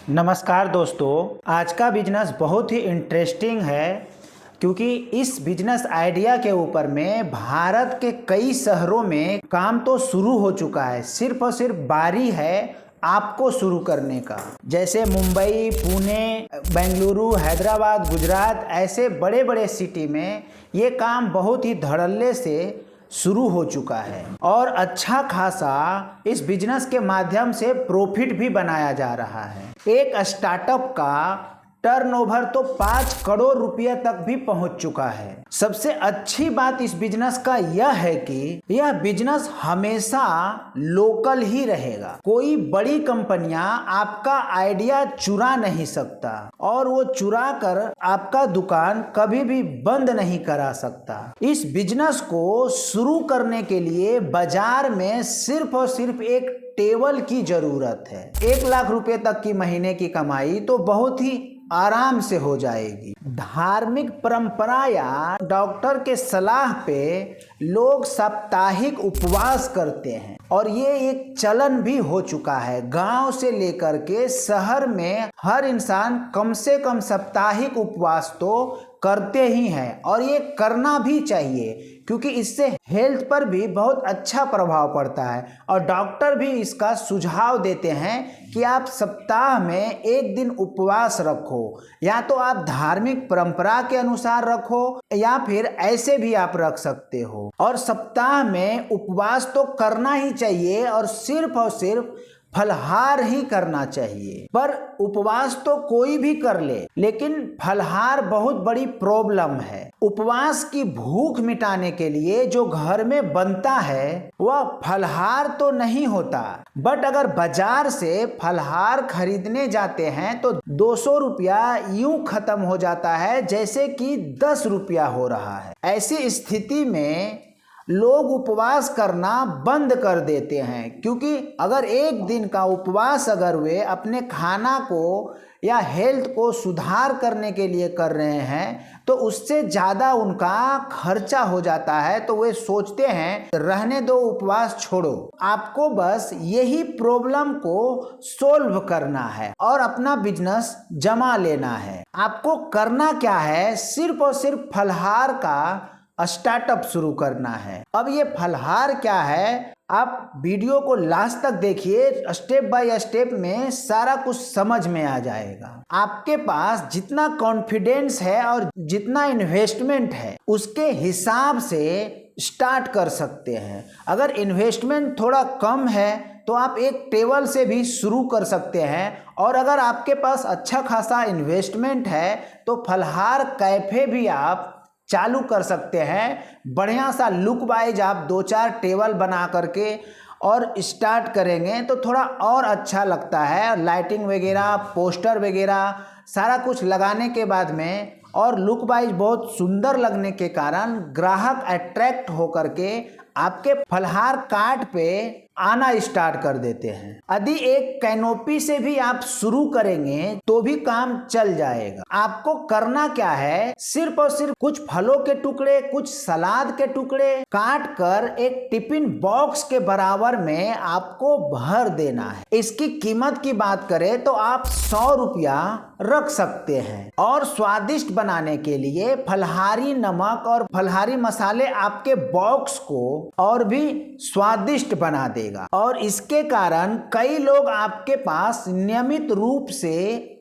नमस्कार दोस्तों, आज का बिजनेस बहुत ही इंटरेस्टिंग है क्योंकि इस बिजनेस आइडिया के ऊपर में भारत के कई शहरों में काम तो शुरू हो चुका है। सिर्फ और सिर्फ बारी है आपको शुरू करने का। जैसे मुंबई, पुणे, बेंगलुरु, हैदराबाद, गुजरात ऐसे बड़े बड़े सिटी में ये काम बहुत ही धड़ल्ले से शुरू हो चुका है और अच्छा खासा इस बिजनेस के माध्यम से प्रॉफिट भी बनाया जा रहा है। एक स्टार्टअप का टर्नओवर तो 5 करोड़ रुपए तक भी पहुंच चुका है। सबसे अच्छी बात इस बिजनेस का यह है कि यह बिजनेस हमेशा लोकल ही रहेगा। कोई बड़ी कंपनियां आपका आइडिया चुरा नहीं सकता और वो चुरा कर आपका दुकान कभी भी बंद नहीं करा सकता। इस बिजनेस को शुरू करने के लिए बाजार में सिर्फ और सिर्फ एक टेबल की जरूरत है। 1 लाख रुपए तक की महीने की कमाई तो बहुत ही आराम से हो जाएगी। धार्मिक परंपरा या डॉक्टर के सलाह पे लोग साप्ताहिक उपवास करते हैं और ये एक चलन भी हो चुका है। गांव से लेकर के शहर में हर इंसान कम से कम साप्ताहिक उपवास तो करते ही हैं और ये करना भी चाहिए क्योंकि इससे हेल्थ पर भी बहुत अच्छा प्रभाव पड़ता है और डॉक्टर भी इसका सुझाव देते हैं कि आप सप्ताह में 1 दिन उपवास रखो। या तो आप धार्मिक परंपरा के अनुसार रखो या फिर ऐसे भी आप रख सकते हो और सप्ताह में उपवास तो करना ही चाहिए और सिर्फ फलहार ही करना चाहिए। पर उपवास तो कोई भी कर ले, लेकिन फलहार बहुत बड़ी प्रॉब्लम है। उपवास की भूख मिटाने के लिए जो घर में बनता है वह फलहार तो नहीं होता, बट अगर बाजार से फलहार खरीदने जाते हैं तो 200 रुपया यूं खत्म हो जाता है जैसे कि 10 रुपया हो रहा है। ऐसी स्थिति में लोग उपवास करना बंद कर देते हैं क्योंकि अगर 1 दिन का उपवास अगर वे अपने खाना को या हेल्थ को सुधार करने के लिए कर रहे हैं तो उससे ज़्यादा उनका खर्चा हो जाता है। तो वे सोचते हैं रहने दो, उपवास छोड़ो। आपको बस यही प्रॉब्लम को सोल्व करना है और अपना बिजनेस जमा लेना है। आपको करना क्या है, सिर्फ और सिर्फ फलहार का स्टार्टअप शुरू करना है। अब ये फलहार क्या है, आप वीडियो को लास्ट तक देखिए, स्टेप बाय स्टेप में सारा कुछ समझ में आ जाएगा। आपके पास जितना कॉन्फिडेंस है और जितना इन्वेस्टमेंट है उसके हिसाब से स्टार्ट कर सकते हैं। अगर इन्वेस्टमेंट थोड़ा कम है तो आप एक टेबल से भी शुरू कर सकते हैं और अगर आपके पास अच्छा खासा इन्वेस्टमेंट है तो फलहार कैफे भी आप चालू कर सकते हैं। बढ़िया सा लुक वाइज आप 2-4 टेबल बना करके और स्टार्ट करेंगे तो थोड़ा और अच्छा लगता है। लाइटिंग वगैरह, पोस्टर वगैरह सारा कुछ लगाने के बाद में और लुक वाइज बहुत सुंदर लगने के कारण ग्राहक अट्रैक्ट होकर के आपके फलहार कार्ट पे आना स्टार्ट कर देते हैं। यदि एक कैनोपी से भी आप शुरू करेंगे तो भी काम चल जाएगा। आपको करना क्या है, सिर्फ और सिर्फ कुछ फलों के टुकड़े, कुछ सलाद के टुकड़े काट कर एक टिफिन बॉक्स के बराबर में आपको भर देना है। इसकी कीमत की बात करें तो आप 100 रुपया रख सकते हैं और स्वादिष्ट बनाने के लिए फलहारी नमक और फलहारी मसाले आपके बॉक्स को और भी स्वादिष्ट बना देगा और इसके कारण कई लोग आपके पास नियमित रूप से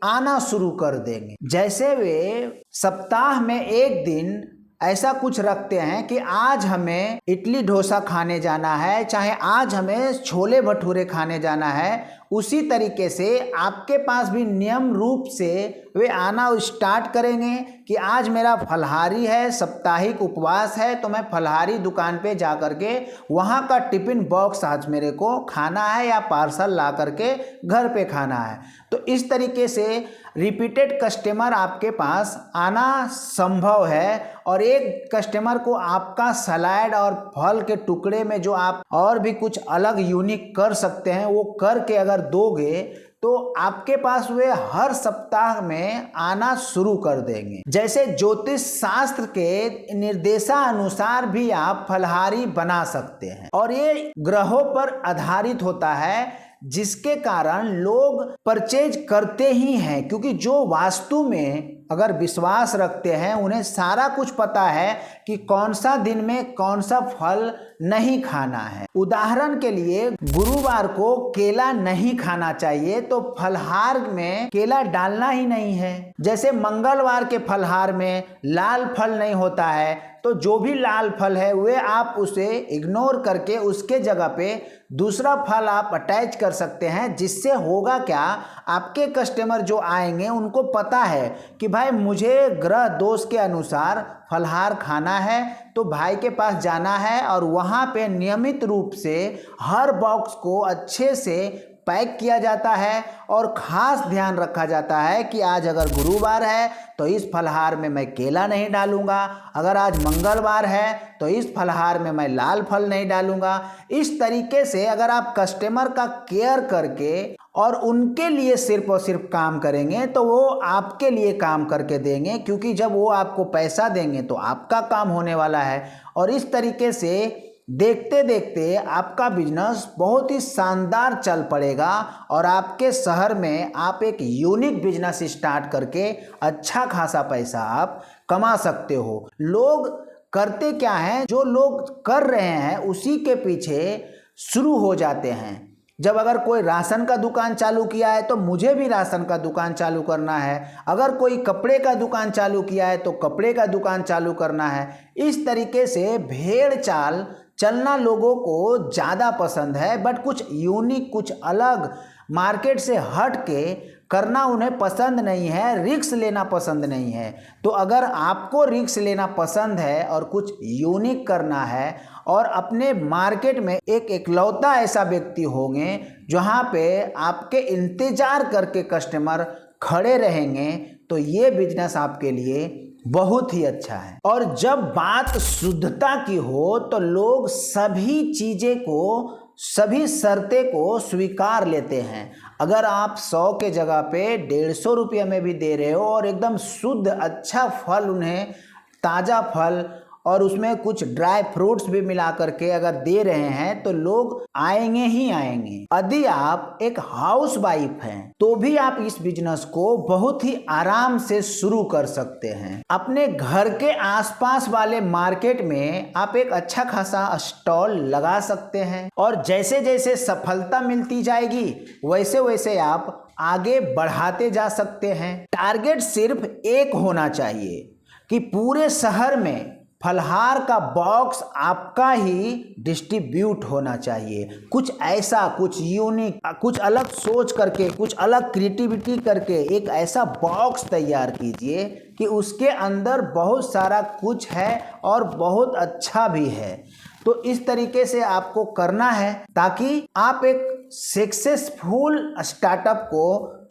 आना शुरू कर देंगे। जैसे वे सप्ताह में 1 दिन ऐसा कुछ रखते हैं कि आज हमें इडली डोसा खाने जाना है, चाहे आज हमें छोले भटूरे खाने जाना है, उसी तरीके से आपके पास भी नियम रूप से वे आना स्टार्ट करेंगे कि आज मेरा फलहारी है, साप्ताहिक उपवास है, तो मैं फलहारी दुकान पे जा करके वहाँ का टिफिन बॉक्स आज मेरे को खाना है या पार्सल ला करके घर पे खाना है। तो इस तरीके से रिपीटेड कस्टमर आपके पास आना संभव है और एक कस्टमर को आपका सलाद और फल के टुकड़े में जो आप और भी कुछ अलग यूनिक कर सकते हैं वो करके अगर दोगे तो आपके पास वे हर सप्ताह में आना शुरू कर देंगे। जैसे ज्योतिष शास्त्र के निर्देशानुसार भी आप फलहारी बना सकते हैं और ये ग्रहों पर आधारित होता है। जिसके कारण लोग परचेज करते ही हैं, क्योंकि जो वास्तु में अगर विश्वास रखते हैं उन्हें सारा कुछ पता है कि कौन सा दिन में कौन सा फल नहीं खाना है। उदाहरण के लिए गुरुवार को केला नहीं खाना चाहिए, तो फलहार में केला डालना ही नहीं है। जैसे मंगलवार के फलहार में लाल फल नहीं होता है, तो जो भी लाल फल है वे आप उसे इग्नोर करके उसके जगह पे दूसरा फल आप अटैच कर सकते हैं। जिससे होगा क्या, आपके कस्टमर जो आएंगे उनको पता है कि भाई मुझे ग्रह दोष के अनुसार फलहार खाना है, तो भाई के पास जाना है और वहाँ पे नियमित रूप से हर बॉक्स को अच्छे से पैक किया जाता है और ख़ास ध्यान रखा जाता है कि आज अगर गुरुवार है तो इस फलहार में मैं केला नहीं डालूंगा, अगर आज मंगलवार है तो इस फलहार में मैं लाल फल नहीं डालूंगा। इस तरीके से अगर आप कस्टमर का केयर करके और उनके लिए सिर्फ और सिर्फ काम करेंगे तो वो आपके लिए काम करके देंगे, क्योंकि जब वो आपको पैसा देंगे तो आपका काम होने वाला है। और इस तरीके से देखते देखते आपका बिजनेस बहुत ही शानदार चल पड़ेगा और आपके शहर में आप एक यूनिक बिजनेस स्टार्ट करके अच्छा खासा पैसा आप कमा सकते हो। लोग करते क्या हैं, जो लोग कर रहे हैं उसी के पीछे शुरू हो जाते हैं। जब अगर कोई राशन का दुकान चालू किया है तो मुझे भी राशन का दुकान चालू करना है, अगर कोई कपड़े का दुकान चालू किया है तो कपड़े का दुकान चालू करना है। इस तरीके से भेड़ चाल चलना लोगों को ज़्यादा पसंद है, बट कुछ यूनिक, कुछ अलग, मार्केट से हट के करना उन्हें पसंद नहीं है, रिस्क लेना पसंद नहीं है। तो अगर आपको रिस्क लेना पसंद है और कुछ यूनिक करना है और अपने मार्केट में एक इकलौता ऐसा व्यक्ति होंगे जहाँ पे आपके इंतज़ार करके कस्टमर खड़े रहेंगे, तो ये बिजनेस आपके लिए बहुत ही अच्छा है। और जब बात शुद्धता की हो तो लोग सभी चीज़ें को, सभी शर्तें को स्वीकार लेते हैं। अगर आप 100 के जगह पे 150 रुपये में भी दे रहे हो और एकदम शुद्ध अच्छा फल उन्हें, ताज़ा फल और उसमें कुछ ड्राई फ्रूट्स भी मिला करके अगर दे रहे हैं तो लोग आएंगे ही आएंगे। यदि आप एक हाउस वाइफ हैं तो भी आप इस बिजनेस को बहुत ही आराम से शुरू कर सकते हैं। अपने घर के आसपास वाले मार्केट में आप एक अच्छा खासा स्टॉल लगा सकते हैं और जैसे जैसे सफलता मिलती जाएगी वैसे वैसे आप आगे बढ़ाते जा सकते हैं। टारगेट सिर्फ एक होना चाहिए कि पूरे शहर में फलहार का बॉक्स आपका ही डिस्ट्रीब्यूट होना चाहिए। कुछ ऐसा, कुछ यूनिक, कुछ अलग सोच करके, कुछ अलग क्रिएटिविटी करके एक ऐसा बॉक्स तैयार कीजिए कि उसके अंदर बहुत सारा कुछ है और बहुत अच्छा भी है। तो इस तरीके से आपको करना है ताकि आप एक सक्सेसफुल स्टार्टअप को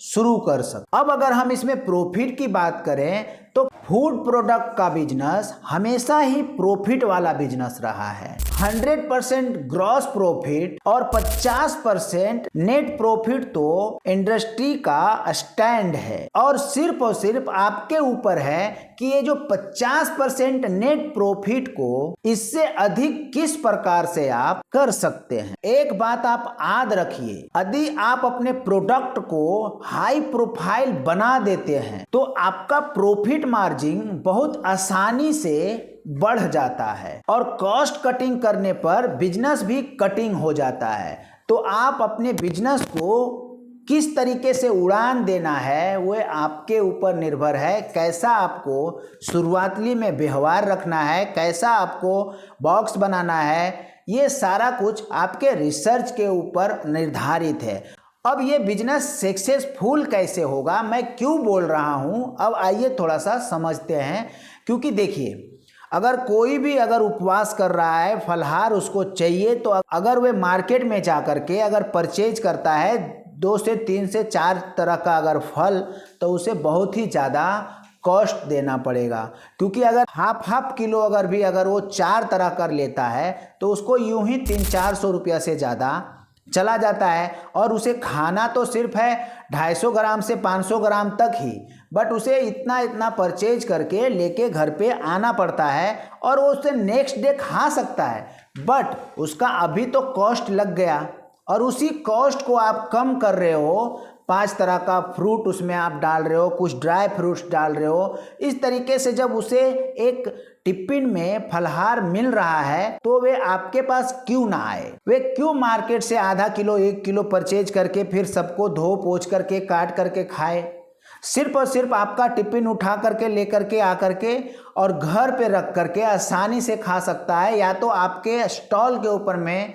शुरू कर सकें। अब अगर हम इसमें प्रॉफिट की बात करें तो फूड प्रोडक्ट का बिजनेस हमेशा ही प्रॉफिट वाला बिजनेस रहा है। 100% ग्रॉस प्रॉफिट और 50% नेट प्रॉफिट तो इंडस्ट्री का स्टैंड है और सिर्फ आपके ऊपर है कि ये जो 50% नेट प्रॉफिट को इससे अधिक किस प्रकार से आप कर सकते हैं। एक बात आप याद रखिए, यदि आप अपने प्रोडक्ट को हाई प्रोफाइल बना देते हैं तो आपका प्रॉफिट मार्जिन बहुत आसानी से बढ़ जाता है और कॉस्ट कटिंग करने पर बिजनेस भी कटिंग हो जाता है। तो आप अपने बिजनेस को किस तरीके से उड़ान देना है वह आपके ऊपर निर्भर है। कैसा आपको शुरुआती में व्यवहार रखना है, कैसा आपको बॉक्स बनाना है, ये सारा कुछ आपके रिसर्च के ऊपर निर्धारित है। अब ये बिजनेस सक्सेसफुल कैसे होगा, मैं क्यों बोल रहा हूँ, अब आइए थोड़ा सा समझते हैं। क्योंकि देखिए, अगर कोई भी अगर उपवास कर रहा है, फलहार उसको चाहिए, तो अगर वह मार्केट में जा कर के अगर परचेज करता है 2 से 3 से 4 तरह का अगर फल, तो उसे बहुत ही ज़्यादा कॉस्ट देना पड़ेगा। क्योंकि अगर हाफ किलो अगर वो 4 तरह कर लेता है तो उसको यूं ही 300-400 रुपया से ज़्यादा चला जाता है और उसे खाना तो सिर्फ है 250 ग्राम से 500 ग्राम तक ही, बट उसे इतना परचेज करके लेके घर पे आना पड़ता है और वो उसे नेक्स्ट डे खा सकता है, बट उसका अभी तो कॉस्ट लग गया और उसी कॉस्ट को आप कम कर रहे हो। 5 तरह का फ्रूट उसमें आप डाल रहे हो, कुछ ड्राई फ्रूट्स डाल रहे हो। इस तरीके से जब उसे एक टिफिन में फलहार मिल रहा है तो वे आपके पास क्यों ना आए? वे क्यों मार्केट से आधा किलो 1 किलो परचेज करके फिर सबको धो पोंछ करके काट करके खाए? सिर्फ और सिर्फ आपका टिफिन उठा करके लेकर के आकर के और घर पे रख करके आसानी से खा सकता है, या तो आपके स्टॉल के ऊपर में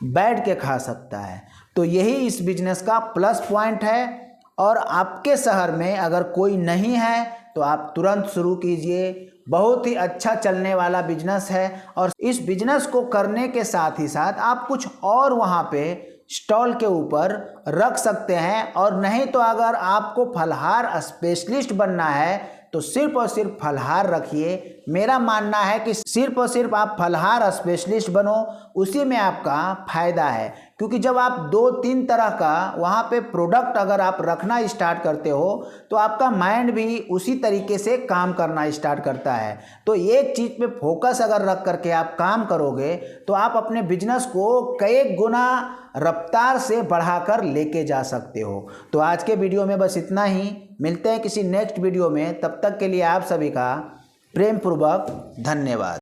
बैठ के खा सकता है। तो यही इस बिजनेस का प्लस पॉइंट है। और आपके शहर में अगर कोई नहीं है तो आप तुरंत शुरू कीजिए। बहुत ही अच्छा चलने वाला बिजनेस है और इस बिजनेस को करने के साथ ही साथ आप कुछ और वहाँ पे स्टॉल के ऊपर रख सकते हैं। और नहीं तो अगर आपको फलहार स्पेशलिस्ट बनना है तो सिर्फ और सिर्फ फलहार रखिए। मेरा मानना है कि सिर्फ और सिर्फ आप फलहार स्पेशलिस्ट बनो, उसी में आपका फायदा है। क्योंकि जब आप 2-3 तरह का वहाँ पे प्रोडक्ट अगर आप रखना स्टार्ट करते हो तो आपका माइंड भी उसी तरीके से काम करना स्टार्ट करता है। तो एक चीज़ पे फोकस अगर रख करके आप काम करोगे तो आप अपने बिजनेस को कई गुना रफ्तार से बढ़ाकर लेके जा सकते हो। तो आज के वीडियो में बस इतना ही। मिलते हैं किसी नेक्स्ट वीडियो में, तब तक के लिए आप सभी का प्रेम पूर्वक धन्यवाद।